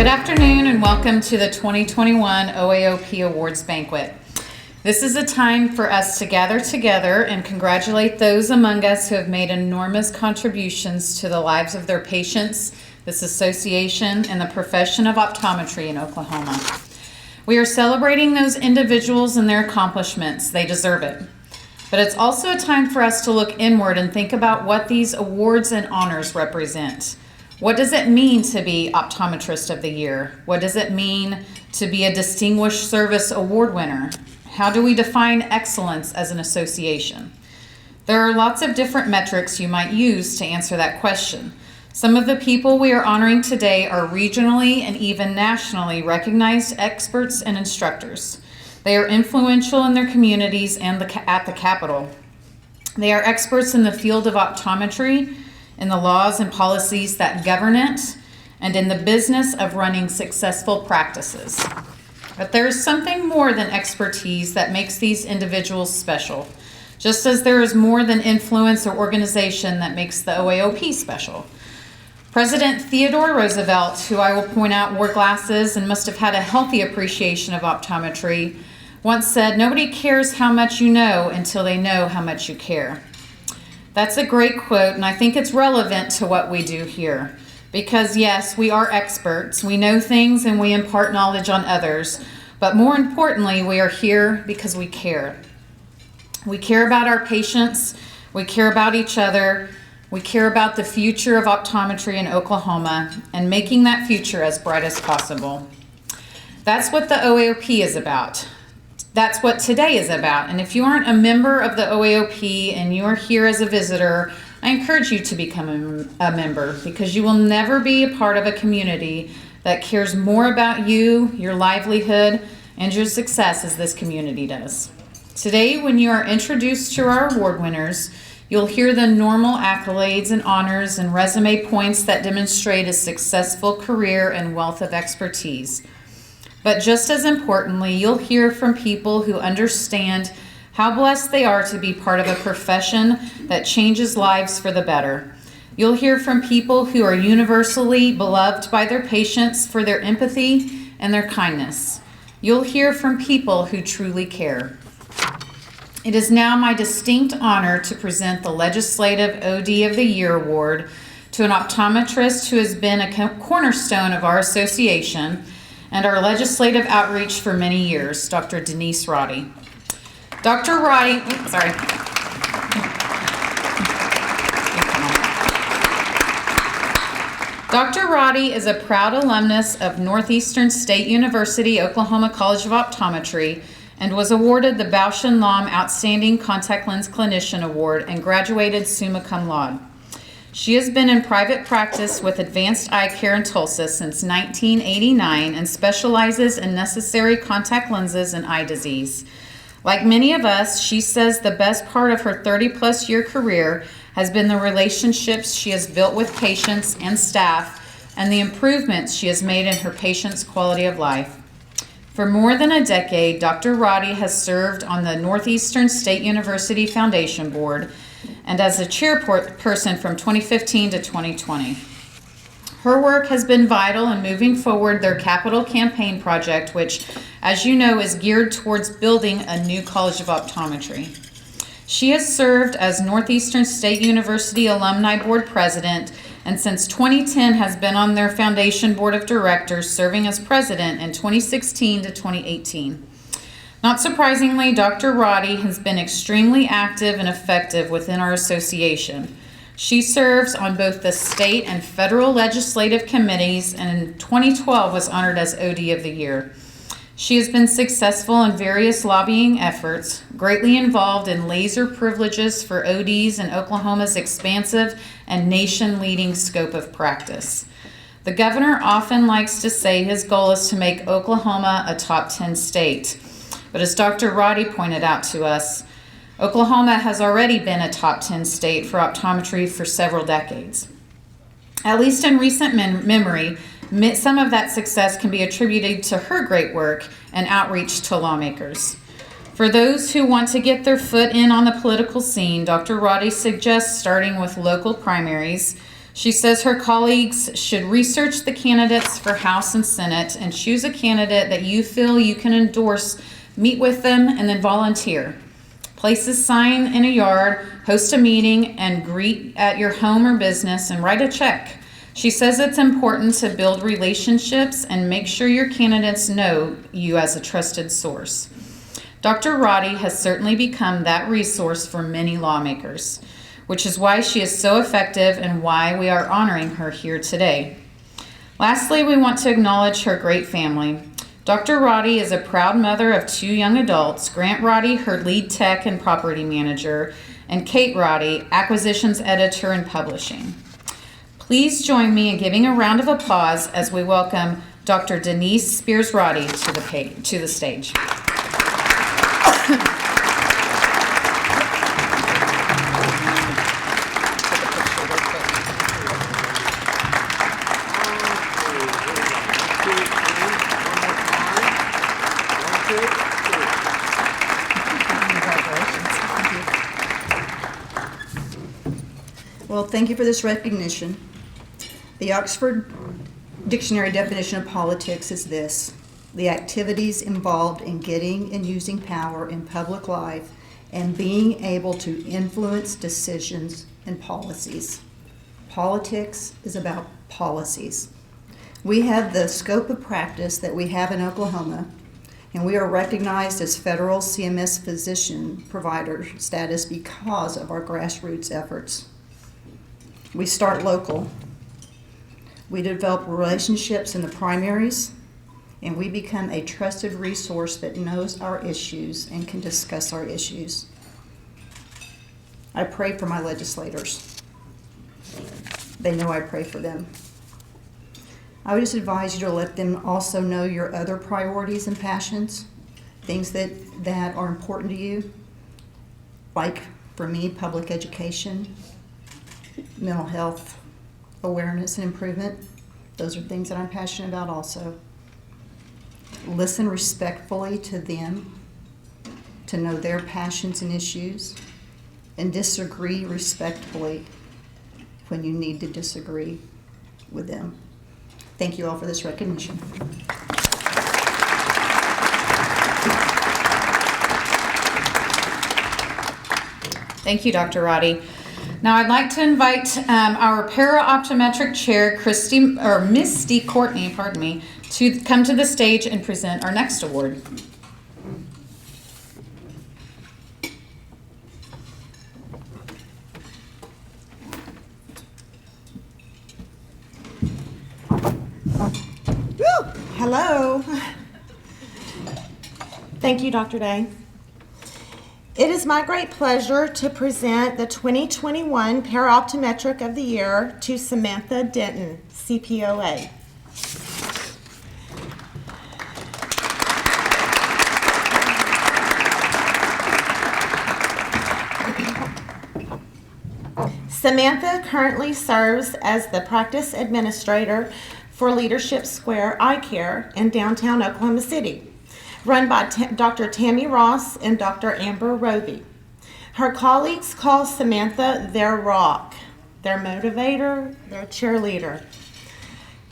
Good afternoon and welcome to the 2021 OAOP Awards Banquet. This is a time for us to gather together and congratulate those among us who have made enormous contributions to the lives of their patients, this association, and the profession of optometry in Oklahoma. We are celebrating those individuals and their accomplishments. They deserve it. But it's also a time for us to look inward and think about what these awards and honors represent. What does it mean to be Optometrist of the Year? What does it mean to be a Distinguished Service Award winner? How do we define excellence as an association? There are lots of different metrics you might use to answer that question. Some of the people we are honoring today are regionally and even nationally recognized experts and instructors. They are influential in their communities and at the Capitol. They are experts in the field of optometry, in the laws and policies that govern it, and in the business of running successful practices. But there is something more than expertise that makes these individuals special, just as there is more than influence or organization that makes the OAOP special. President Theodore Roosevelt, who I will point out wore glasses and must have had a healthy appreciation of optometry, once said, "Nobody cares how much you know until they know how much you care." That's a great quote, and I think it's relevant to what we do here. Because yes, we are experts. We know things and we impart knowledge on others. But more importantly, we are here because we care. We care about our patients. We care about each other. We care about the future of optometry in Oklahoma and making that future as bright as possible. That's what the OAOP is about. That's what today is about. And if you aren't a member of the OAOP and you are here as a visitor, I encourage you to become a member, because you will never be a part of a community that cares more about you, your livelihood, and your success as this community does. Today, when you are introduced to our award winners, you'll hear the normal accolades and honors and resume points that demonstrate a successful career and wealth of expertise. But just as importantly, you'll hear from people who understand how blessed they are to be part of a profession that changes lives for the better. You'll hear from people who are universally beloved by their patients for their empathy and their kindness. You'll hear from people who truly care. It is now my distinct honor to present the Legislative OD of the Year Award to an optometrist who has been a cornerstone of our association and our legislative outreach for many years, Dr. Denise Roddy. Dr. Roddy, Dr. Roddy is a proud alumnus of Northeastern State University, Oklahoma College of Optometry, and was awarded the Bausch & Lomb Outstanding Contact Lens Clinician Award and graduated summa cum laude. She has been in private practice with Advanced Eye Care in Tulsa since 1989 and specializes in necessary contact lenses and eye disease. Like many of us, she says the best part of her 30-plus year career has been the relationships she has built with patients and staff and the improvements she has made in her patients' quality of life. For more than a decade, Dr. Roddy has served on the Northeastern State University Foundation Board and as a chairperson from 2015 to 2020. Her work has been vital in moving forward their capital campaign project, which, as you know, is geared towards building a new College of Optometry. She has served as Northeastern State University Alumni Board President and since 2010 has been on their foundation board of directors, serving as president in 2016 to 2018. Not surprisingly, Dr. Roddy has been extremely active and effective within our association. She serves on both the state and federal legislative committees and in 2012 was honored as OD of the Year. She has been successful in various lobbying efforts, greatly involved in laser privileges for ODs in Oklahoma's expansive and nation-leading scope of practice. The governor often likes to say his goal is to make Oklahoma a top 10 state. But as Dr. Roddy pointed out to us, Oklahoma has already been a top 10 state for optometry for several decades. At least in recent memory, some of that success can be attributed to her great work and outreach to lawmakers. For those who want to get their foot in on the political scene, Dr. Roddy suggests starting with local primaries, She says her colleagues should research the candidates for House and Senate and choose a candidate that you feel you can endorse, meet with them, and then volunteer. Place a sign in a yard, host a meeting, and greet at your home or business, and write a check. She says it's important to build relationships and make sure your candidates know you as a trusted source. Dr. Roddy has certainly become that resource for many lawmakers, which is why she is so effective and why we are honoring her here today. Lastly, we want to acknowledge her great family. Dr. Roddy is a proud mother of 2 young adults, Grant Roddy, her lead tech and property manager, and Kate Roddy, acquisitions editor and publishing. Please join me in giving a round of applause as we welcome Dr. Denise Spears Roddy to the stage. Well, thank you for this recognition. The Oxford Dictionary definition of politics is this: the activities involved in getting and using power in public life and being able to influence decisions and policies. Politics is about policies. We have the scope of practice that we have in Oklahoma, and we are recognized as federal CMS physician provider status because of our grassroots efforts. We start local. We develop relationships in the primaries, and we become a trusted resource that knows our issues and can discuss our issues. I pray for my legislators. They know I pray for them. I would just advise you to let them also know your other priorities and passions, things that are important to you, like for me, public education, mental health awareness and improvement. Those are things that I'm passionate about also. Listen respectfully to them, to know their passions and issues, and disagree respectfully when you need to disagree with them. Thank you all for this recognition. Thank you, Dr. Roddy. Now I'd like to invite our para-optometric chair, Misty Courtney, to come to the stage and present our next award. Hello. Thank you, Dr. Day. It is my great pleasure to present the 2021 Para-Optometric of the Year to Samantha Denton, CPOA. Samantha currently serves as the practice administrator for Leadership Square Eye Care in downtown Oklahoma City, run by Dr. Tammy Ross and Dr. Amber Roby. Her colleagues call Samantha their rock, their motivator, their cheerleader,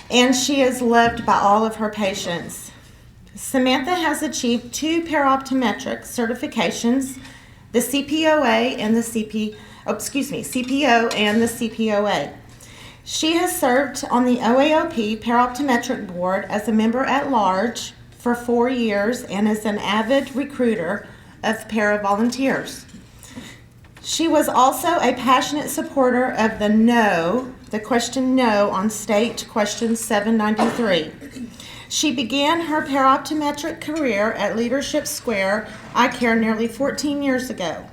and she is loved by all of her patients. Samantha has achieved 2 para-optometric certifications, the CPOA and the CPO and the CPOA. She has served on the OAOP Para-Optometric Board as a member at large for 4 years and is an avid recruiter of para-volunteers. She was also a passionate supporter of the question no on state question 793. She began her para-optometric career at Leadership Square Eye Care nearly 14 years ago.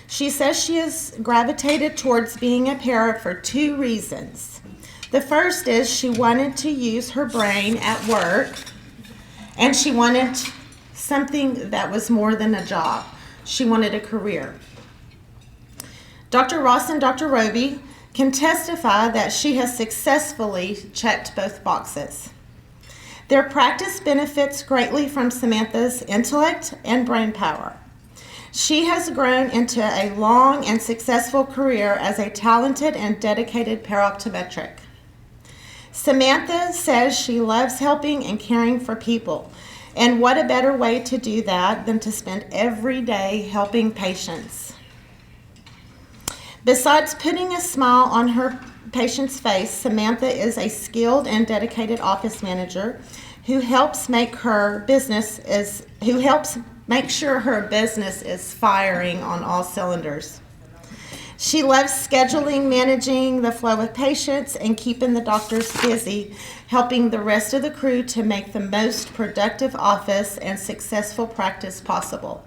She says she has gravitated towards being a para for 2 reasons. The first is she wanted to use her brain at work, and she wanted something that was more than a job. She wanted a career. Dr. Ross and Dr. Roby can testify that she has successfully checked both boxes. Their practice benefits greatly from Samantha's intellect and brain power. She has grown into a long and successful career as a talented and dedicated para-optometric. Samantha says she loves helping and caring for people. And what a better way to do that than to spend every day helping patients. Besides putting a smile on her patient's face, Samantha is a skilled and dedicated office manager who helps make sure her business is firing on all cylinders. She loves scheduling, managing the flow of patients, and keeping the doctors busy, helping the rest of the crew to make the most productive office and successful practice possible.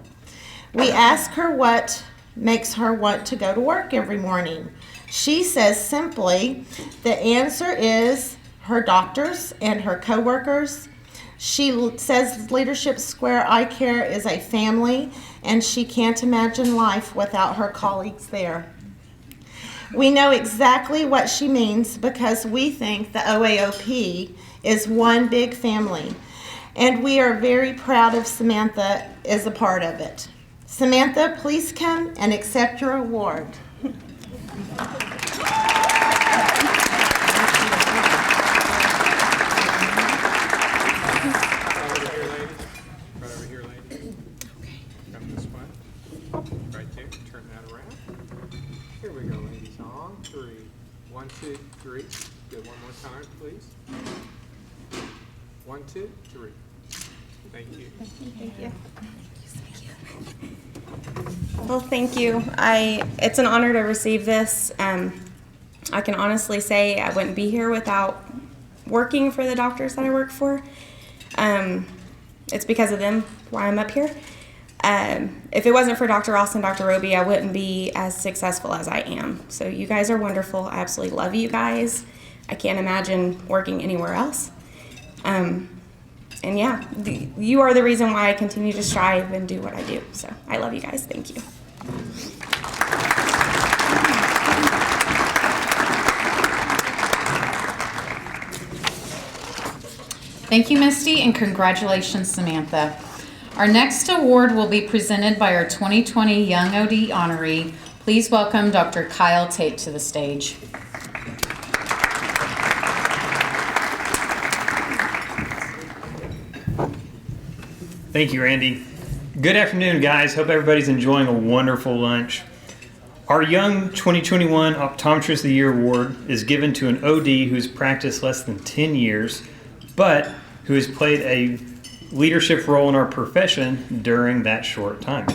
We ask her what makes her want to go to work every morning. She says simply, the answer is her doctors and her coworkers. She says Leadership Square Eye Care is a family, and she can't imagine life without her colleagues there. We know exactly what she means because we think the OAOP is one big family, and we are very proud of Samantha as a part of it. Samantha, please come and accept your award. Here we go, ladies. On three. 1, 2, 3. Good. One more time, please. 1, 2, 3. Thank you. Thank you. Well, thank you. It's an honor to receive this. I can honestly say I wouldn't be here without working for the doctors that I work for. It's because of them why I'm up here. If it wasn't for Dr. Ross and Dr. Roby, I wouldn't be as successful as I am. So you guys are wonderful. I absolutely love you guys. I can't imagine working anywhere else. And yeah, you are the reason why I continue to strive and do what I do. So I love you guys. Thank you. Thank you, Misty, and congratulations, Samantha. Our next award will be presented by our 2020 Young OD Honoree. Please welcome Dr. Kyle Tate to the stage. Thank you, Randy. Good afternoon, guys. Hope everybody's enjoying a wonderful lunch. Our Young 2021 Optometrist of the Year Award is given to an OD who's practiced less than 10 years, but who has played a leadership role in our profession during that short time.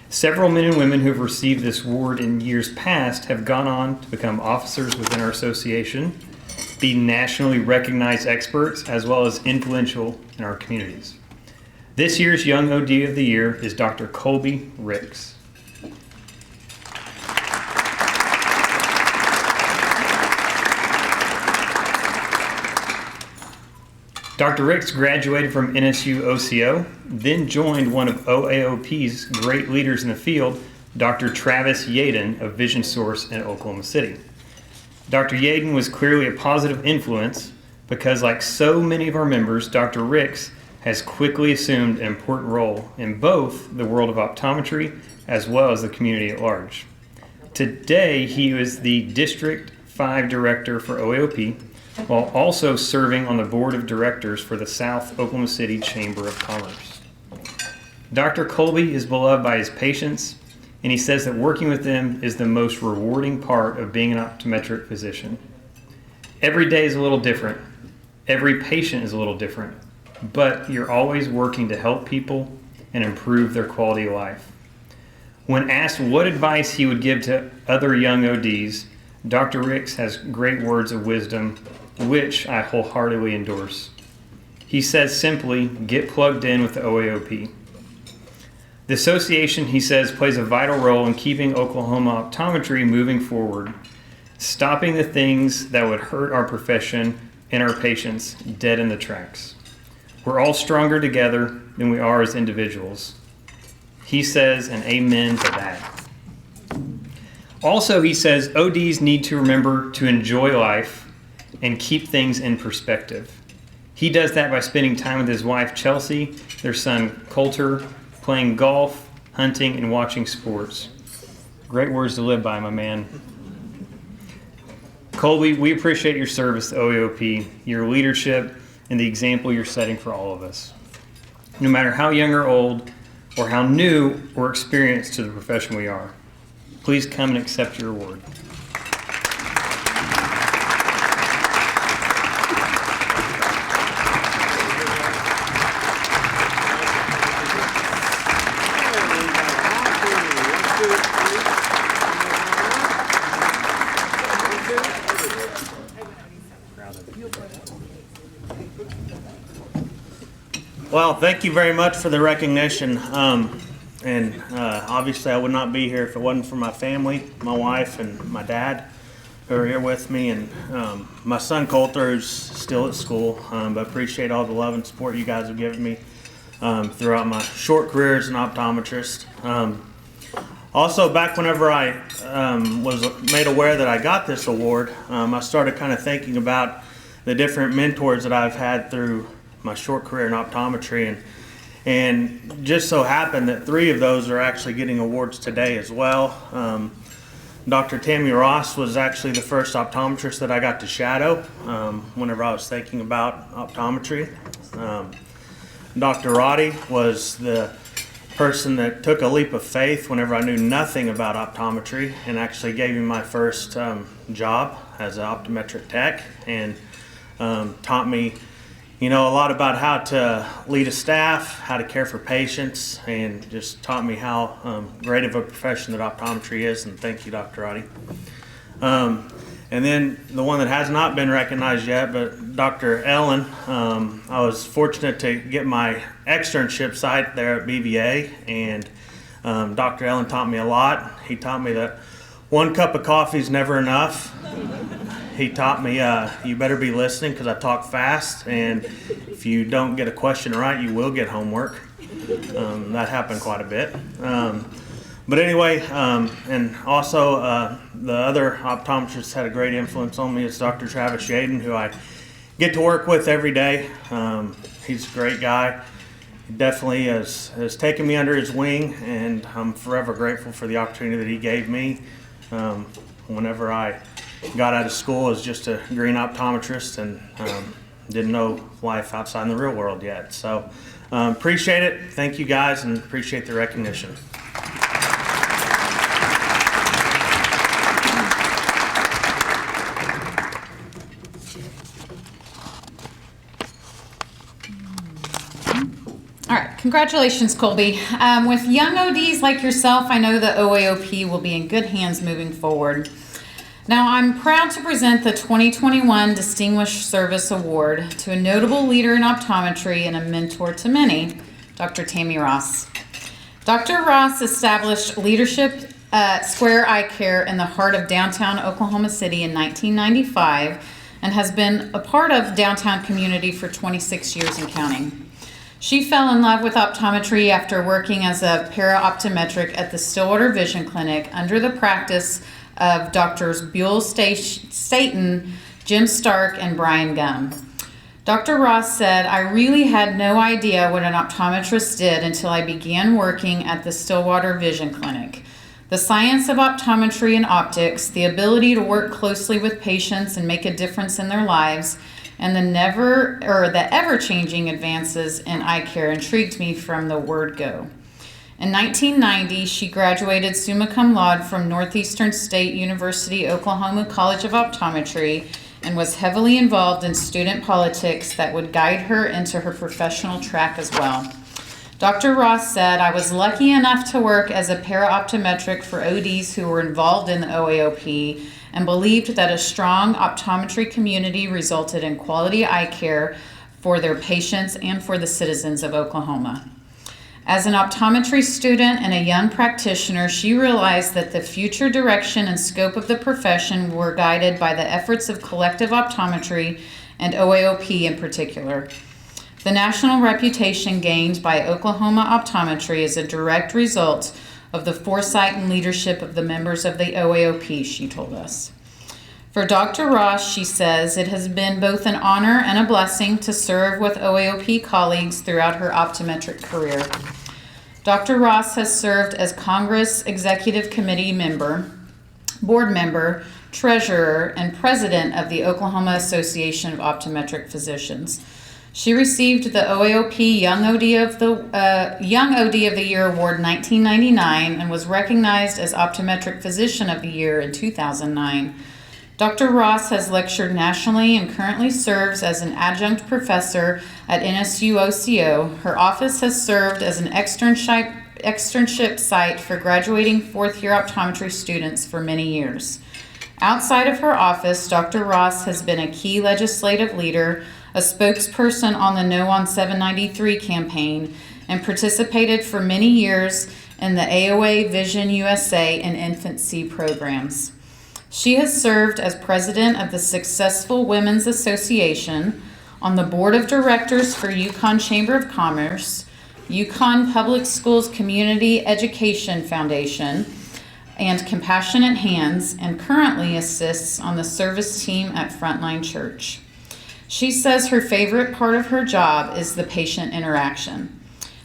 Several men and women who have received this award in years past have gone on to become officers within our association, be nationally recognized experts, as well as influential in our communities. This year's Young OD of the Year is Dr. Colby Ricks. Dr. Ricks graduated from NSU OCO, then joined one of OAOP's great leaders in the field, Dr. Travis Jaden of Vision Source in Oklahoma City. Dr. Jaden was clearly a positive influence because, like so many of our members, Dr. Ricks has quickly assumed an important role in both the world of optometry as well as the community at large. Today, he is the District 5 Director for OAOP, while also serving on the Board of Directors for the South Oklahoma City Chamber of Commerce. Dr. Colby is beloved by his patients, and he says that working with them is the most rewarding part of being an optometric physician. Every day is a little different. Every patient is a little different, but you're always working to help people and improve their quality of life. When asked what advice he would give to other young ODs, Dr. Ricks has great words of wisdom, which I wholeheartedly endorse. He says simply, get plugged in with the OAOP. The association, he says, plays a vital role in keeping Oklahoma optometry moving forward, stopping the things that would hurt our profession and our patients dead in the tracks. We're all stronger together than we are as individuals. He says an amen to that. Also, he says ODs need to remember to enjoy life and keep things in perspective. He does that by spending time with his wife, Chelsea, their son, Coulter, playing golf, hunting, and watching sports. Great words to live by, my man. Colby, we appreciate your service to OAOP, your leadership, and the example you're setting for all of us. No matter how young or old, or how new or experienced to the profession we are, please come and accept your award. Well, thank you very much for the recognition. Obviously I would not be here if it wasn't for my family, my wife and my dad who are here with me, and my son Coulter, who's still at school. But appreciate all the love and support you guys have given me throughout my short career as an optometrist. Also, back whenever I was made aware that I got this award, I started kind of thinking about the different mentors that I've had through my short career in optometry, and just so happened that 3 of those are actually getting awards today as well. Dr. Tammy Ross was actually the first optometrist that I got to shadow whenever I was thinking about optometry. Dr. Roddy was the person that took a leap of faith whenever I knew nothing about optometry and actually gave me my first job as an optometric tech, and taught me a lot about how to lead a staff, how to care for patients, and just taught me how great of a profession that optometry is, and thank you, Dr. Roddy. And then the one that has not been recognized yet, but Dr. Ellen, I was fortunate to get my externship site there at BVA, and Dr. Ellen taught me a lot. He taught me that 1 cup of coffee is never enough. He taught me you better be listening because I talk fast, and if you don't get a question right, you will get homework. That happened quite a bit. But anyway, and also the other optometrist had a great influence on me is Dr. Travis Jaden, who I get to work with every day. He's a great guy. He definitely has taken me under his wing, and I'm forever grateful for the opportunity that he gave me whenever I got out of school as just a green optometrist and didn't know life outside in the real world yet. So appreciate it. Thank you guys, and appreciate the recognition. All right, congratulations, Colby. With young ODs like yourself, I know the OAOP will be in good hands moving forward. Now, I'm proud to present the 2021 Distinguished Service Award to a notable leader in optometry and a mentor to many, Dr. Tammy Ross. Dr. Ross established Leadership Square Eye Care in the heart of downtown Oklahoma City in 1995 and has been a part of downtown community for 26 years and counting. She fell in love with optometry after working as a para-optometric at the Stillwater Vision Clinic under the practice of Drs. Buell Staten, Jim Stark, and Brian Gum. Dr. Ross said, "I really had no idea what an optometrist did until I began working at the Stillwater Vision Clinic. The science of optometry and optics, the ability to work closely with patients and make a difference in their lives, and the ever-changing advances in eye care intrigued me from the word go." In 1990, she graduated summa cum laude from Northeastern State University, Oklahoma College of Optometry, and was heavily involved in student politics that would guide her into her professional track as well. Dr. Ross said, "I was lucky enough to work as a para-optometric for ODs who were involved in the OAOP and believed that a strong optometry community resulted in quality eye care for their patients and for the citizens of Oklahoma." As an optometry student and a young practitioner, she realized that the future direction and scope of the profession were guided by the efforts of collective optometry and OAOP in particular. The national reputation gained by Oklahoma optometry is a direct result of the foresight and leadership of the members of the OAOP, she told us. For Dr. Ross, she says, "It has been both an honor and a blessing to serve with OAOP colleagues throughout her optometric career. Dr. Ross has served as Congress Executive Committee member, board member, treasurer, and president of the Oklahoma Association of Optometric Physicians. She received the OAOP Young OD of the Year Award in 1999 and was recognized as Optometric Physician of the Year in 2009. Dr. Ross has lectured nationally and currently serves as an adjunct professor at NSU OCO. Her office has served as an externship site for graduating fourth-year optometry students for many years. Outside of her office, Dr. Ross has been a key legislative leader, a spokesperson on the No on 793 campaign, and participated for many years in the AOA Vision USA and Infancy programs. She has served as president of the Successful Women's Association, on the board of directors for Yukon Chamber of Commerce, Yukon Public Schools Community Education Foundation, and Compassionate Hands, and currently assists on the service team at Frontline Church. She says her favorite part of her job is the patient interaction,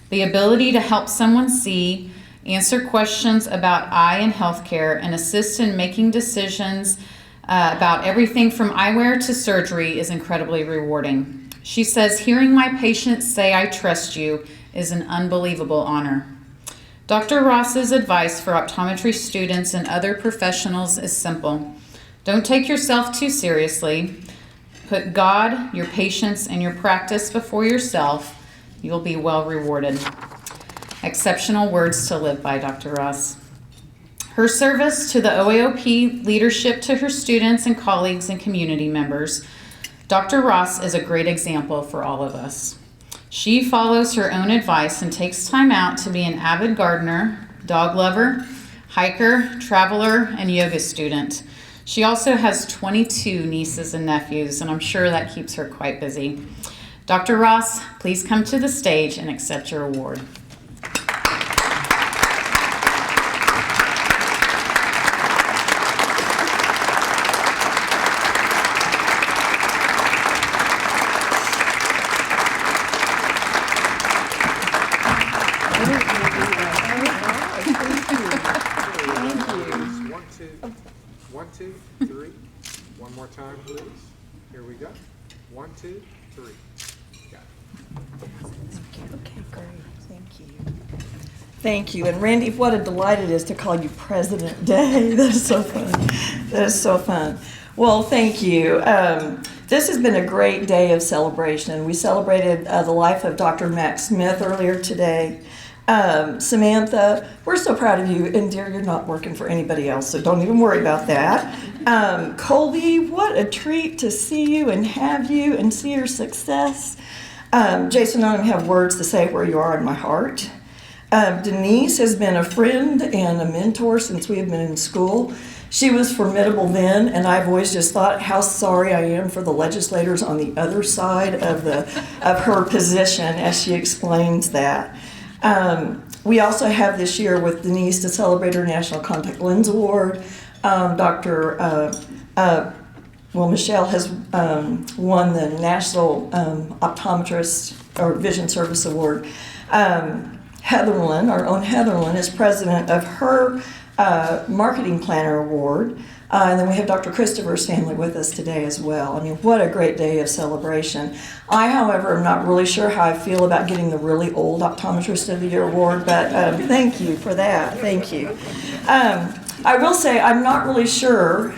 the ability to help someone see, answer questions about eye and healthcare, and assist in making decisions about everything from eyewear to surgery is incredibly rewarding. She says, hearing my patients say I trust you is an unbelievable honor. Dr. Ross's advice for optometry students and other professionals is simple. Don't take yourself too seriously. Put God, your patients, and your practice before yourself. You'll be well rewarded. Exceptional words to live by, Dr. Ross. Her service to the OAOP leadership, to her students and colleagues and community members, Dr. Ross is a great example for all of us. She follows her own advice and takes time out to be an avid gardener, dog lover, hiker, traveler, and yoga student. She also has 22 nieces and nephews, and I'm sure that keeps her quite busy. Dr. Ross, please come to the stage and accept your award. One, two, three. One more time, please. Here we go. 1, 2, 3. Got it. Okay, great. Thank you. Thank you. And Randy, what a delight it is to call you President Day. That is so fun. That is so fun. Well, thank you. This has been a great day of celebration. We celebrated the life of Dr. Mac Smith earlier today. Samantha, we're so proud of you, and dear, you're not working for anybody else, so don't even worry about that. Colby, what a treat to see you and have you and see your success. Jason, I don't have words to say where you are in my heart. Denise has been a friend and a mentor since we have been in school. She was formidable then, and I've always just thought how sorry I am for the legislators on the other side of her position as she explains that. We also have this year with Denise to celebrate her National Contact Lens Award. Michelle has won the National Optometrist or Vision Service Award. Heatherlyn, our own Heatherlyn, is president of her Marketing Planner Award. And then we have Dr. Christopher's family with us today as well. I mean, what a great day of celebration. I, however, am not really sure how I feel about getting the really old Optometrist of the Year award, but thank you for that. Thank you. I will say I'm not really sure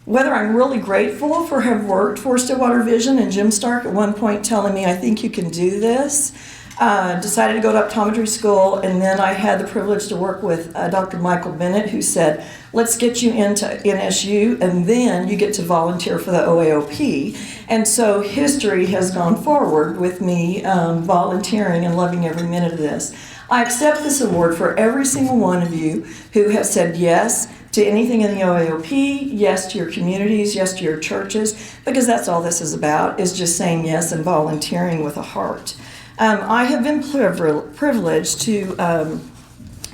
whether I'm really grateful for have worked for Stillwater Vision, and Jim Stark at one point telling me, I think you can do this. Decided to go to optometry school, and then I had the privilege to work with Dr. Michael Bennett, who said, let's get you into NSU, and then you get to volunteer for the OAOP. And so history has gone forward with me volunteering and loving every minute of this. I accept this award for every single one of you who have said yes to anything in the OAOP, yes to your communities, yes to your churches, because that's all this is about, is just saying yes and volunteering with a heart. I have been privileged to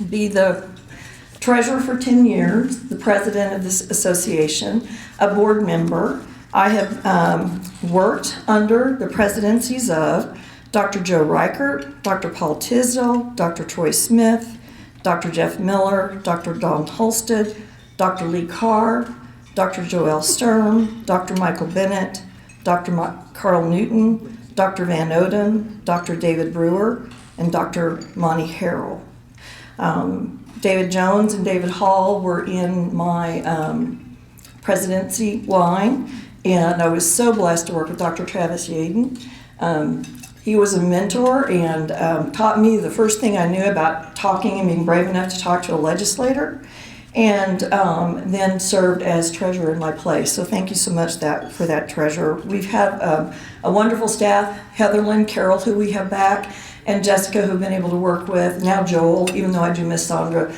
be the treasurer for 10 years, the president of this association, a board member. I have worked under the presidencies of Dr. Joe Reichert, Dr. Paul Tisdale, Dr. Troy Smith, Dr. Jeff Miller, Dr. Don Holsted, Dr. Lee Carr, Dr. Joelle Sturm, Dr. Michael Bennett, Dr. Carl Newton, Dr. Van Oden, Dr. David Brewer, and Dr. Monty Harrell. David Jones and David Hall were in my presidency line, and I was so blessed to work with Dr. Travis Jaden. He was a mentor and taught me the first thing I knew about talking and being brave enough to talk to a legislator, and then served as treasurer in my place. So thank you so much for that, treasurer. We've had a wonderful staff, Heather Lynn Carroll, who we have back, and Jessica, who've been able to work with. Now Joel, even though I do miss Sandra.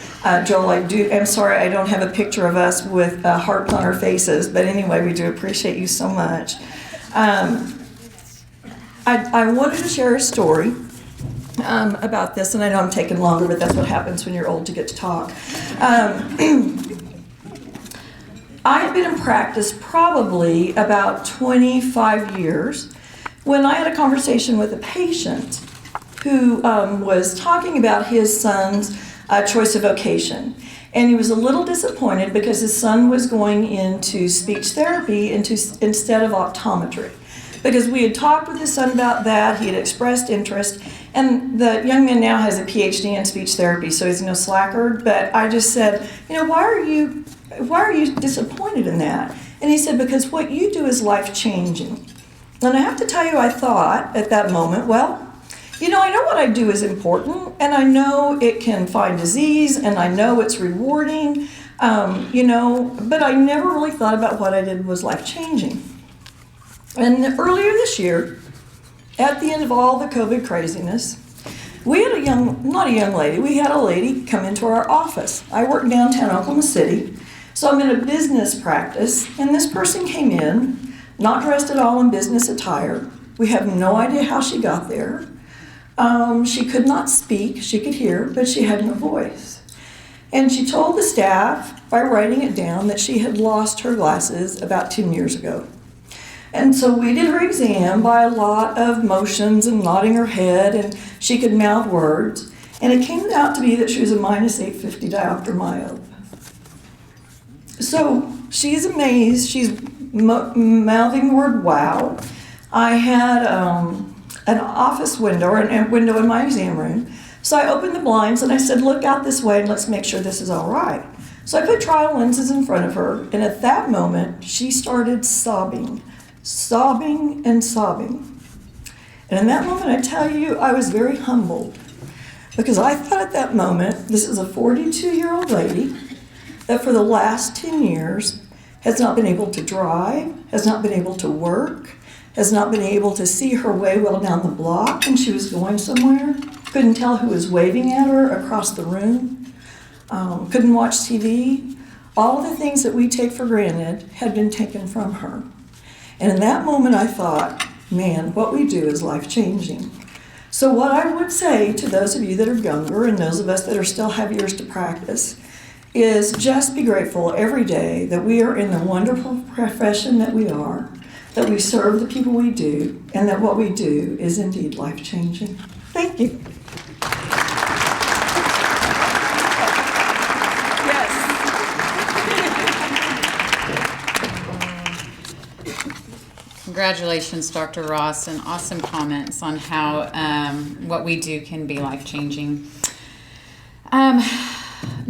Joel, I'm sorry I don't have a picture of us with hearts on our faces, but anyway, we do appreciate you so much. I wanted to share a story about this, and I know I'm taking longer, but that's what happens when you're old to get to talk. I've been in practice probably about 25 years when I had a conversation with a patient who was talking about his son's choice of vocation. And he was a little disappointed because his son was going into speech therapy instead of optometry. Because we had talked with his son about that, he had expressed interest, and the young man now has a PhD in speech therapy, so he's no slacker. But I just said, why are you disappointed in that? And he said, because what you do is life-changing. And I have to tell you, I thought at that moment, well, I know what I do is important, and I know it can find disease, and I know it's rewarding, but I never really thought about what I did was life-changing. And earlier this year, at the end of all the COVID craziness, we had we had a lady come into our office. I work downtown Oklahoma City, so I'm in a business practice, and this person came in, not dressed at all in business attire. We have no idea how she got there. She could not speak, she could hear, but she had no voice. And she told the staff, by writing it down, that she had lost her glasses about 10 years ago. And so we did her exam by a lot of motions and nodding her head, and she could mouth words. And it came out to be that she was a -850 diopter myope. So she's amazed, she's mouthing the word wow. I had an office window, or a window in my exam room. So I opened the blinds and I said, look out this way and let's make sure this is all right. So I put trial lenses in front of her, and at that moment, she started sobbing and sobbing. And in that moment, I tell you, I was very humbled, because I thought at that moment, this is a 42-year-old lady that for the last 10 years has not been able to drive, has not been able to work, has not been able to see her way well down the block when she was going somewhere, couldn't tell who was waving at her across the room, couldn't watch TV. All of the things that we take for granted had been taken from her. And in that moment I thought, man, what we do is life-changing. So what I would say to those of you that are younger and those of us that are still have years to practice is just be grateful every day that we are in the wonderful profession that we are, that we serve the people we do, and that what we do is indeed life-changing. Thank you. Congratulations, Dr. Ross, and awesome comments on how what we do can be life-changing.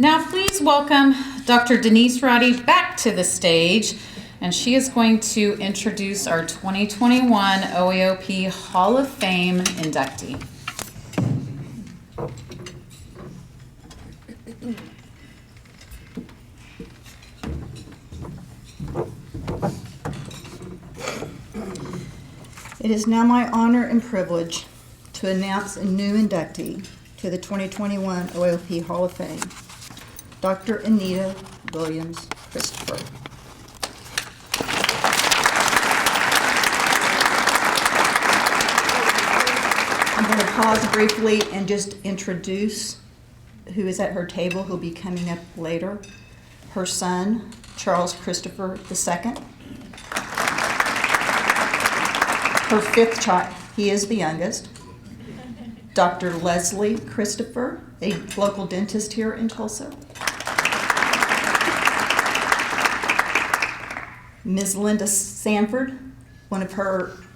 Now please welcome Dr. Denise Roddy back to the stage, and she is going to introduce our 2021 OAOP Hall of Fame inductee. It is now my honor and privilege to announce a new inductee to the 2021 OAOP Hall of Fame, Dr. Anita Williams Christopher. I'm going to pause briefly and just introduce who is at her table, who'll be coming up later. Her son, Charles Christopher II. Her fifth child, he is the youngest. Dr. Leslie Christopher, a local dentist here in Tulsa. Ms. Linda Sanford,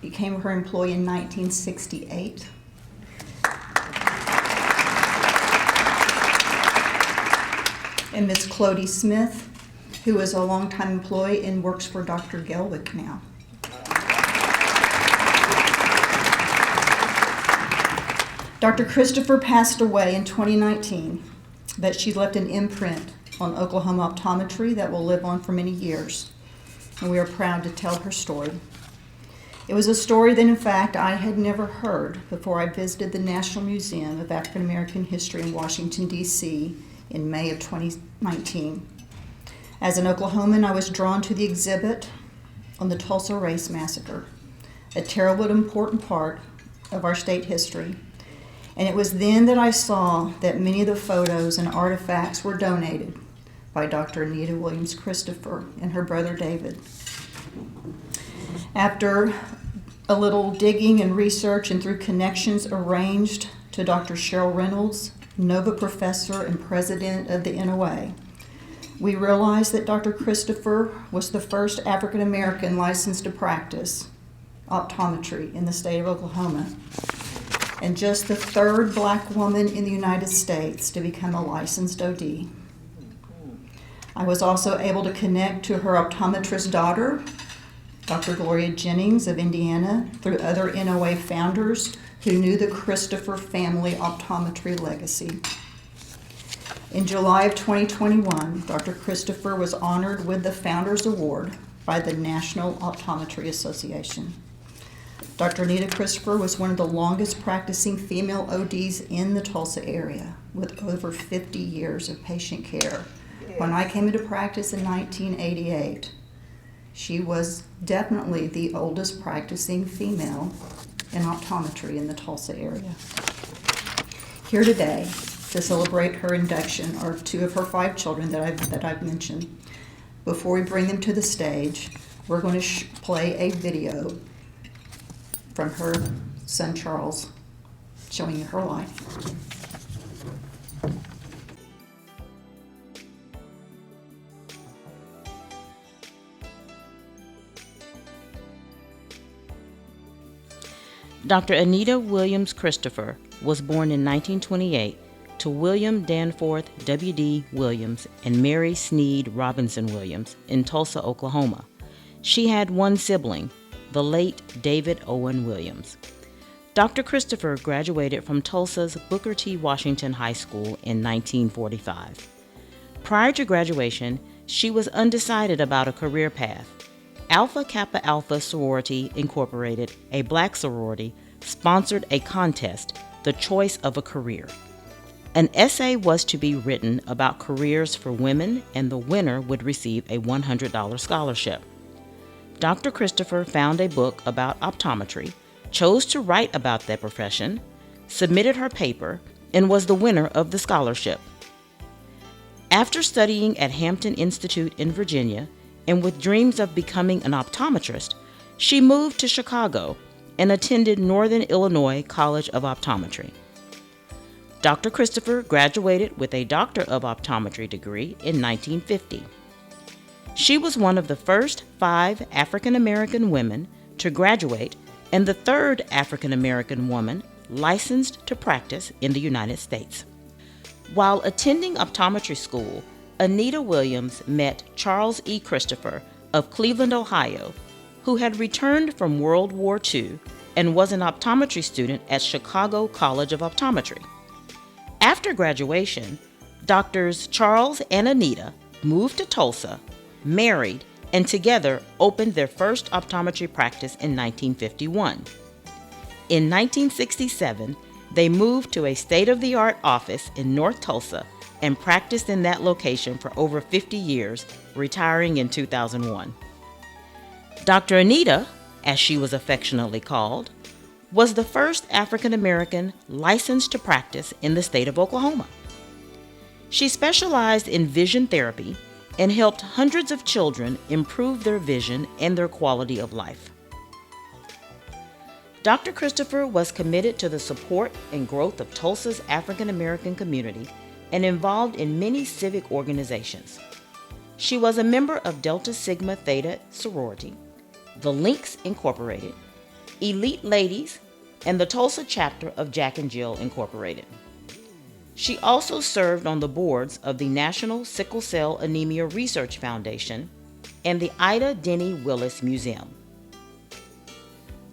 became her employee in 1968. And Ms. Clotie Smith, who is a longtime employee and works for Dr. Gelwick now. Dr. Christopher passed away in 2019, but she left an imprint on Oklahoma optometry that will live on for many years, and we are proud to tell her story. It was a story that, in fact, I had never heard before I visited the National Museum of African American History in Washington, D.C. in May of 2019. As an Oklahoman, I was drawn to the exhibit on the Tulsa Race Massacre, a terrible and important part of our state history. And it was then that I saw that many of the photos and artifacts were donated by Dr. Anita Williams Christopher and her brother David. After a little digging and research and through connections arranged to Dr. Cheryl Reynolds, Nova professor and president of the NOA, we realized that Dr. Christopher was the first African American licensed to practice optometry in the state of Oklahoma, and just the third black woman in the United States to become a licensed OD. I was also able to connect to her optometrist daughter, Dr. Gloria Jennings of Indiana, through other NOA founders who knew the Christopher family optometry legacy. In July of 2021, Dr. Christopher was honored with the Founders Award by the National Optometry Association. Dr. Anita Christopher was one of the longest practicing female ODs in the Tulsa area, with over 50 years of patient care. When I came into practice in 1988, she was definitely the oldest practicing female in optometry in the Tulsa area. Here today to celebrate her induction are two of her 5 children that I've mentioned. Before we bring them to the stage, we're going to play a video from her son Charles showing you her life. Dr. Anita Williams Christopher was born in 1928 to William Danforth W.D. Williams and Mary Sneed Robinson Williams in Tulsa, Oklahoma. She had one sibling, the late David Owen Williams. Dr. Christopher graduated from Tulsa's Booker T. Washington High School in 1945. Prior to graduation, she was undecided about a career path. Alpha Kappa Alpha Sorority Incorporated, a black sorority, sponsored a contest, The Choice of a Career. An essay was to be written about careers for women, and the winner would receive a $100 scholarship. Dr. Christopher found a book about optometry, chose to write about that profession, submitted her paper, and was the winner of the scholarship. After studying at Hampton Institute in Virginia, and with dreams of becoming an optometrist, she moved to Chicago and attended Northern Illinois College of Optometry. Dr. Christopher graduated with a Doctor of Optometry degree in 1950. She was one of the first 5 African American women to graduate and the third African American woman licensed to practice in the United States. While attending optometry school, Anita Williams met Charles E. Christopher of Cleveland, Ohio, who had returned from World War II and was an optometry student at Chicago College of Optometry. After graduation, Doctors Charles and Anita moved to Tulsa, married, and together opened their first optometry practice in 1951. In 1967, they moved to a state-of-the-art office in North Tulsa and practiced in that location for over 50 years, retiring in 2001. Dr. Anita, as she was affectionately called, was the first African American licensed to practice in the state of Oklahoma. She specialized in vision therapy and helped hundreds of children improve their vision and their quality of life. Dr. Christopher was committed to the support and growth of Tulsa's African American community and involved in many civic organizations. She was a member of Delta Sigma Theta sorority, the Lynx Incorporated, Elite Ladies, and the Tulsa chapter of Jack and Jill Incorporated. She also served on the boards of the National Sickle Cell Anemia Research Foundation and the Ida Denny Willis Museum.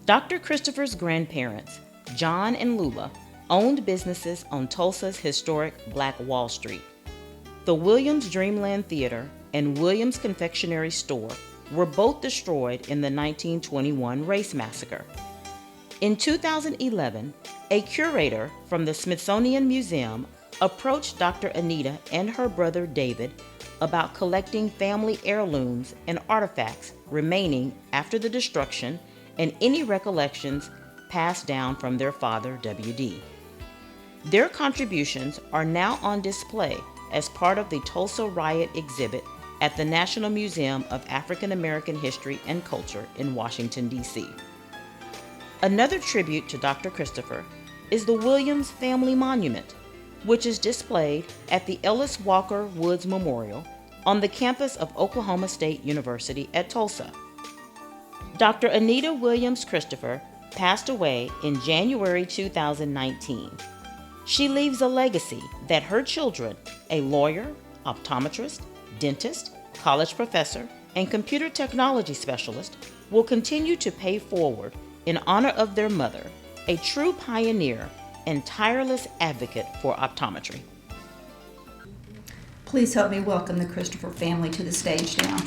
Dr. Christopher's grandparents, John and Lula, owned businesses on Tulsa's historic Black Wall Street. The Williams Dreamland Theater and Williams Confectionery Store were both destroyed in the 1921 race massacre. In 2011, a curator from the Smithsonian Museum approached Dr. Anita and her brother David about collecting family heirlooms and artifacts remaining after the destruction and any recollections passed down from their father, W.D. Their contributions are now on display as part of the Tulsa Riot exhibit at the National Museum of African American History and Culture in Washington, D.C. Another tribute to Dr. Christopher is the Williams Family Monument, which is displayed at the Ellis Walker Woods Memorial on the campus of Oklahoma State University at Tulsa. Dr. Anita Williams Christopher passed away in January 2019. She leaves a legacy that her children, a lawyer, optometrist, dentist, college professor, and computer technology specialist, will continue to pay forward in honor of their mother, a true pioneer and tireless advocate for optometry. Please help me welcome the Christopher family to the stage now.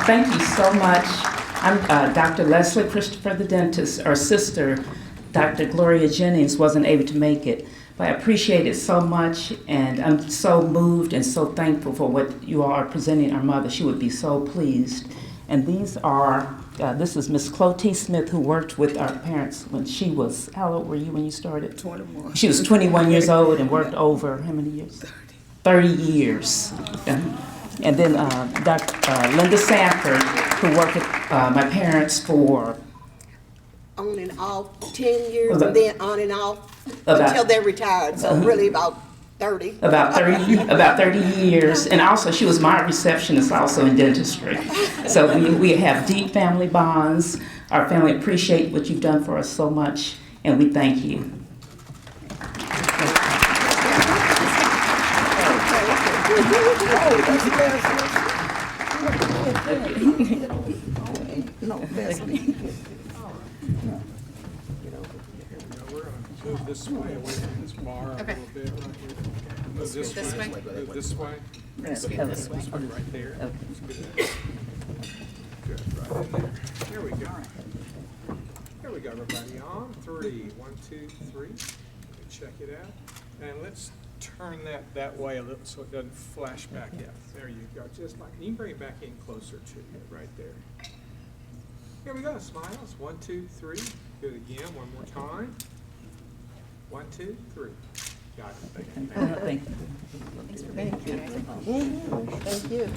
Thank you so much. I'm Dr. Leslie Christopher, the dentist. Our sister, Dr. Gloria Jennings, wasn't able to make it, but I appreciate it so much, and I'm so moved and so thankful for what you all are presenting our mother. She would be so pleased. And these are, this is Miss Clotie Smith, who worked with our parents when she was, how old were you when you started? 21. She was 21 years old and worked over, how many years? 30 years. And then Dr. Linda Sanford, who worked with my parents for on and off 10 years, and then on and off until they retired. So really about 30. About 30 years. And also she was my receptionist also in dentistry. So we have deep family bonds. Our family appreciate what you've done for us so much, and we thank you. No, that's me. Move this way away from this bar a little bit right here. Move this way. Move this way. This way right there. Good. Good. Right in there. There we go. There we go, everybody. On 3. 1, 2, 3. Check it out. And let's turn that way a little so it doesn't flash back out. There you go. Just like, you can bring it back in closer to you right there. Here we go. Smiles. 1, 2, 3. Do it again. One more time. 1, 2, 3. Got it. Thank you. Thank you. Thank you.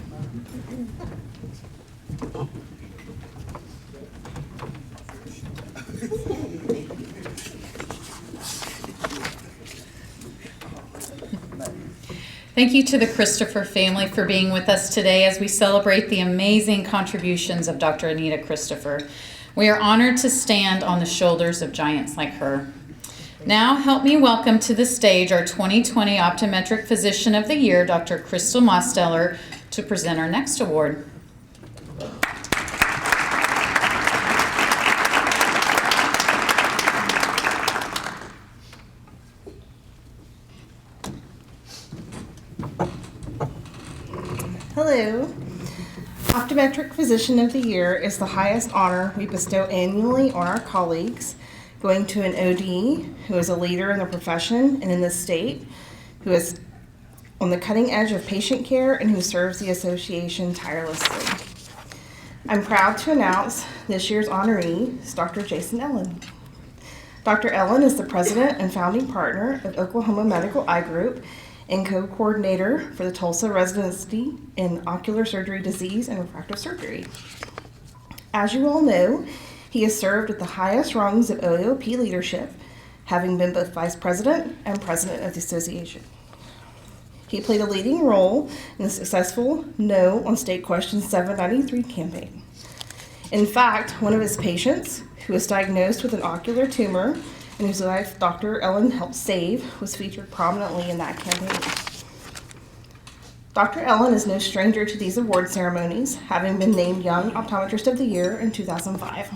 Thank you to the Christopher family for being with us today as we celebrate the amazing contributions of Dr. Anita Christopher. We are honored to stand on the shoulders of giants like her. Now, help me welcome to the stage our 2020 Optometric Physician of the Year, Dr. Crystal Mosteller, to present our next award. Hello. Optometric Physician of the Year is the highest honor we bestow annually on our colleagues, going to an OD who is a leader in the profession and in the state, who has on the cutting edge of patient care and who serves the association tirelessly. I'm proud to announce this year's honoree is Dr. Jason Ellen. Dr. Ellen is the president and founding partner of Oklahoma Medical Eye Group and co-coordinator for the Tulsa Residency in Ocular Surgery Disease and Refractive Surgery. As you all know, he has served at the highest rungs of OAOP leadership, having been both vice president and president of the association. He played a leading role in the successful No on State Question 793 campaign. In fact, one of his patients, who was diagnosed with an ocular tumor and whose life Dr. Ellen helped save, was featured prominently in that campaign. Dr. Ellen is no stranger to these award ceremonies, having been named Young Optometrist of the Year in 2005.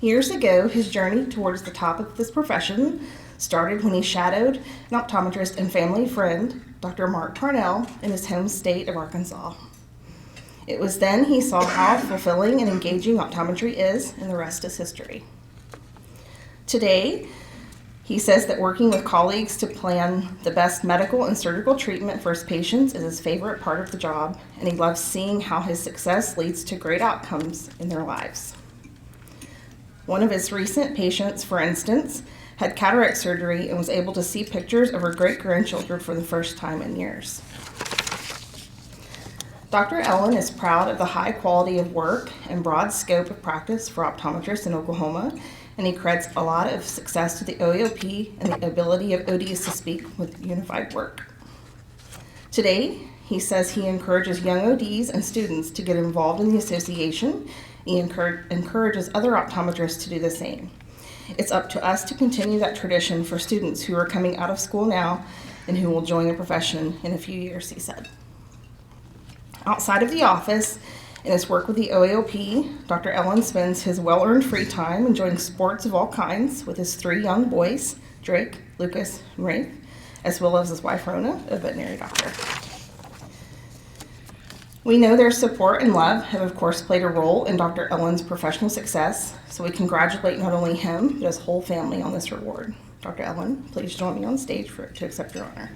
Years ago, his journey towards the top of this profession started when he shadowed an optometrist and family friend, Dr. Mark Parnell, in his home state of Arkansas. It was then he saw how fulfilling and engaging optometry is, and the rest is history. Today, he says that working with colleagues to plan the best medical and surgical treatment for his patients is his favorite part of the job, and he loves seeing how his success leads to great outcomes in their lives. One of his recent patients, for instance, had cataract surgery and was able to see pictures of her great-grandchildren for the first time in years. Dr. Ellen is proud of the high quality of work and broad scope of practice for optometrists in Oklahoma, and he credits a lot of success to the OAOP and the ability of ODs to speak with unified work. Today, he says he encourages young ODs and students to get involved in the association. He encourages other optometrists to do the same. It's up to us to continue that tradition for students who are coming out of school now and who will join the profession in a few years, he said. Outside of the office, in his work with the OAOP, Dr. Ellen spends his well-earned free time enjoying sports of all kinds with his 3 young boys, Drake, Lucas, and Rafe, as well as his wife, Rona, a veterinary doctor. We know their support and love have, of course, played a role in Dr. Ellen's professional success, so we congratulate not only him, but his whole family on this reward. Dr. Ellen, please join me on stage to accept your honor.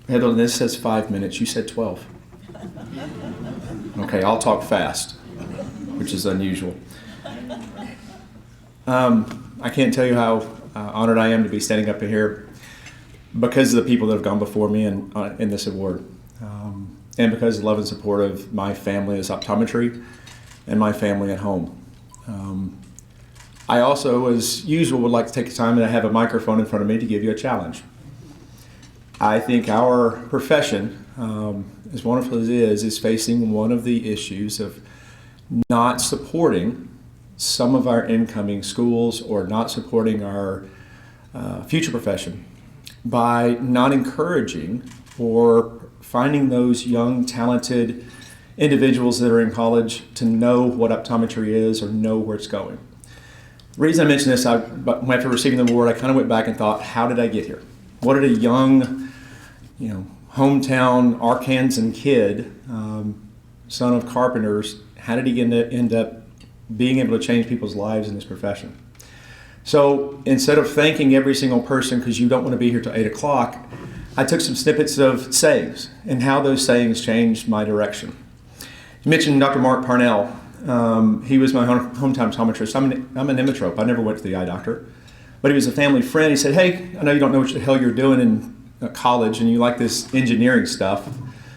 Heather, this says 5 minutes. You said 12. Okay, I'll talk fast, which is unusual. I can't tell you how honored I am to be standing up here because of the people that have gone before me in this award, and because of the love and support of my family as optometry and my family at home. I also, as usual, would like to take the time and I have a microphone in front of me to give you a challenge. I think our profession, as wonderful as it is facing one of the issues of not supporting some of our incoming schools or not supporting our future profession by not encouraging or finding those young, talented individuals that are in college to know what optometry is or know where it's going. The reason I mention this, after receiving the award, I kind of went back and thought, how did I get here? What did a young, hometown Arkansan kid, son of carpenters, how did he end up being able to change people's lives in this profession? So instead of thanking every single person because you don't want to be here till 8 o'clock, I took some snippets of sayings and how those sayings changed my direction. You mentioned Dr. Mark Parnell. He was my hometown optometrist. I'm an emmetrope. I never went to the eye doctor. But he was a family friend. He said, hey, I know you don't know what the hell you're doing in college and you like this engineering stuff,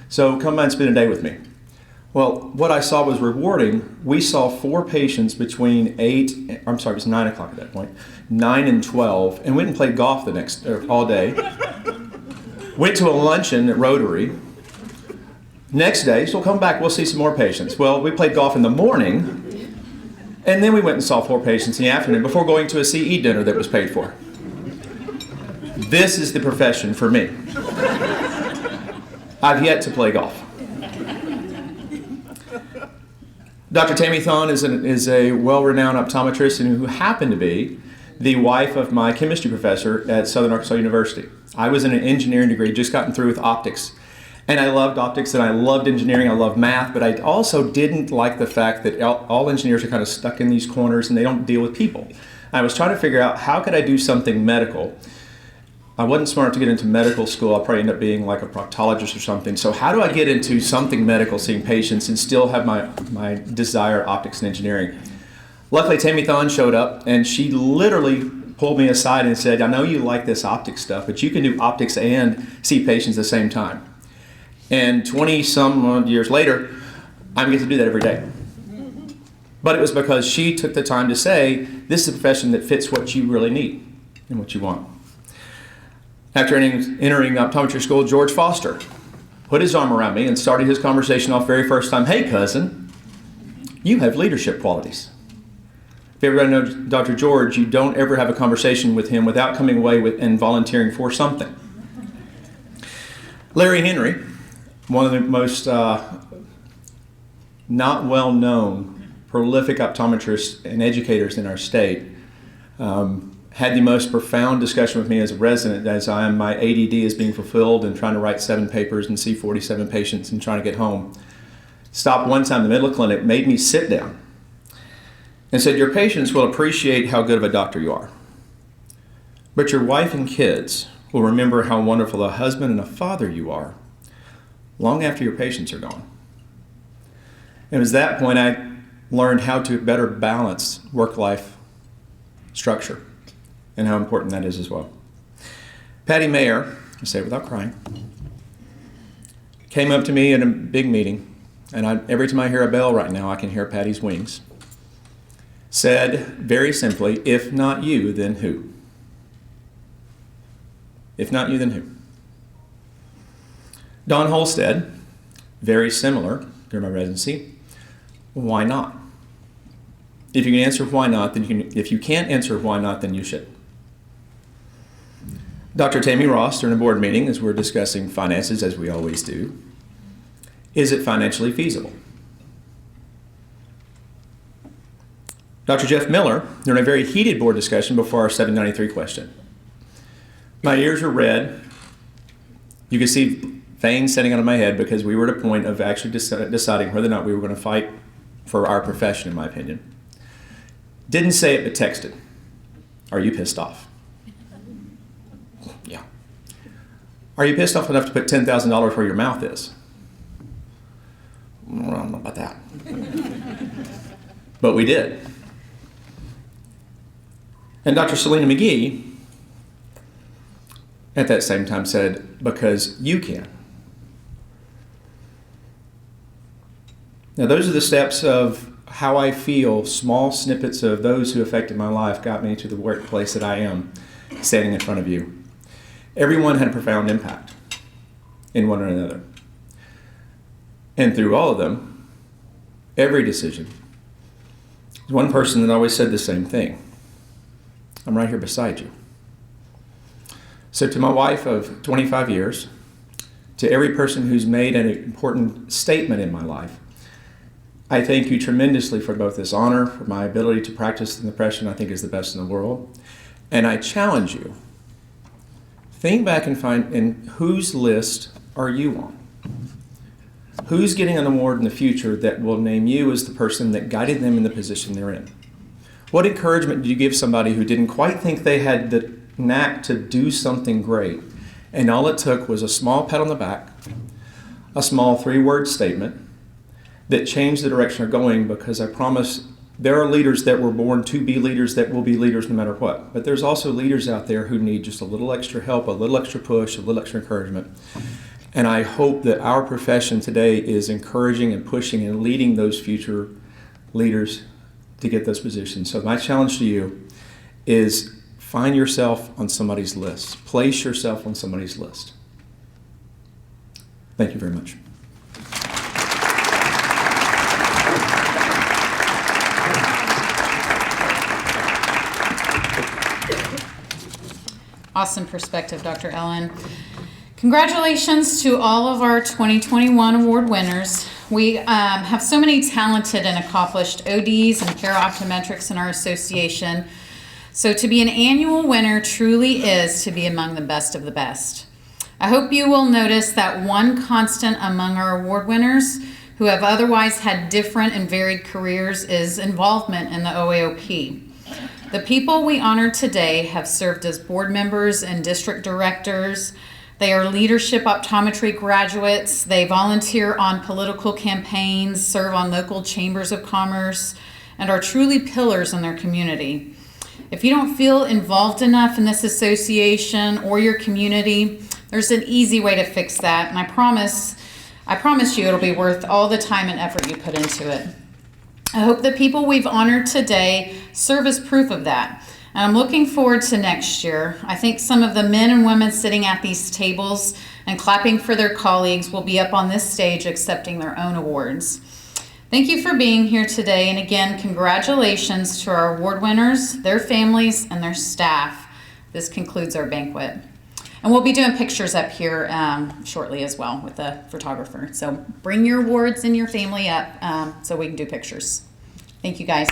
so come by and spend a day with me. Well, what I saw was rewarding. We saw 4 patients between it was 9 o'clock at that point, 9 and 12, and went and played golf all day. Went to a luncheon at Rotary. Next day, so we'll come back, we'll see some more patients. Well, we played golf in the morning, and then we went and saw 4 patients in the afternoon before going to a CE dinner that was paid for. This is the profession for me. I've yet to play golf. Dr. Tammy Thon is a well-renowned optometrist and who happened to be the wife of my chemistry professor at Southern Arkansas University. I was in an engineering degree, just gotten through with optics. And I loved optics and I loved engineering, I loved math, but I also didn't like the fact that all engineers are kind of stuck in these corners and they don't deal with people. I was trying to figure out how could I do something medical. I wasn't smart enough to get into medical school. I'll probably end up being like a proctologist or something. So how do I get into something medical, seeing patients, and still have my desire optics and engineering? Luckily, Tammy Thon showed up, and she literally pulled me aside and said, I know you like this optics stuff, but you can do optics and see patients at the same time. And 20-some years later, I'm getting to do that every day. But it was because she took the time to say, this is a profession that fits what you really need and what you want. After entering optometry school, George Foster put his arm around me and started his conversation off very first time. Hey, cousin, you have leadership qualities. If everybody knows Dr. George, you don't ever have a conversation with him without coming away with and volunteering for something. Larry Henry, one of the most not well-known, prolific optometrists and educators in our state, had the most profound discussion with me as a resident as my ADD is being fulfilled and trying to write 7 papers and see 47 patients and trying to get home. Stopped one time in the middle of the clinic, made me sit down, and said, your patients will appreciate how good of a doctor you are, but your wife and kids will remember how wonderful a husband and a father you are long after your patients are gone. And it was that point I learned how to better balance work-life structure and how important that is as well. Patty Mayer, I say it without crying, came up to me in a big meeting, and every time I hear a bell right now, I can hear Patty's wings, said very simply, if not you, then who? If not you, then who? Don Holstead, very similar during my residency, why not? If you can answer why not, then you can. If you can't answer why not, then you should. Dr. Tammy Ross, during a board meeting, as we're discussing finances, as we always do, is it financially feasible? Dr. Jeff Miller, during a very heated board discussion before our 793 question. My ears were red. You could see veins setting out of my head because we were at a point of actually deciding whether or not we were going to fight for our profession, in my opinion. Didn't say it, but texted. Are you pissed off? Yeah. Are you pissed off enough to put $10,000 where your mouth is? Well, I don't know about that. But we did. And Dr. Selena McGee, at that same time, said, because you can. Now, those are the steps of how I feel small snippets of those who affected my life got me to the workplace that I am, standing in front of you. Everyone had a profound impact in one or another. And through all of them, every decision, there's one person that always said the same thing. I'm right here beside you. So to my wife of 25 years, to every person who's made an important statement in my life, I thank you tremendously for both this honor, for my ability to practice the profession I think is the best in the world. And I challenge you, think back and find in whose list are you on? Who's getting an award in the future that will name you as the person that guided them in the position they're in? What encouragement did you give somebody who didn't quite think they had the knack to do something great, and all it took was a small pat on the back, a small 3-word statement that changed the direction they're going? Because I promise there are leaders that were born to be leaders that will be leaders no matter what. But there's also leaders out there who need just a little extra help, a little extra push, a little extra encouragement. And I hope that our profession today is encouraging and pushing and leading those future leaders to get those positions. So my challenge to you is find yourself on somebody's list. Place yourself on somebody's list. Thank you very much. Awesome perspective, Dr. Ellen. Congratulations to all of our 2021 award winners. We have so many talented and accomplished ODs and para-optometrics in our association. So to be an annual winner truly is to be among the best of the best. I hope you will notice that one constant among our award winners who have otherwise had different and varied careers is involvement in the OAOP. The people we honor today have served as board members and district directors. They are leadership optometry graduates. They volunteer on political campaigns, serve on local chambers of commerce, and are truly pillars in their community. If you don't feel involved enough in this association or your community, there's an easy way to fix that, and I promise you it'll be worth all the time and effort you put into it. I hope the people we've honored today serve as proof of that. And I'm looking forward to next year. I think some of the men and women sitting at these tables and clapping for their colleagues will be up on this stage accepting their own awards. Thank you for being here today. And again, congratulations to our award winners, their families, and their staff. This concludes our banquet. And we'll be doing pictures up here shortly as well with the photographer. So bring your awards and your family up so we can do pictures. Thank you, guys.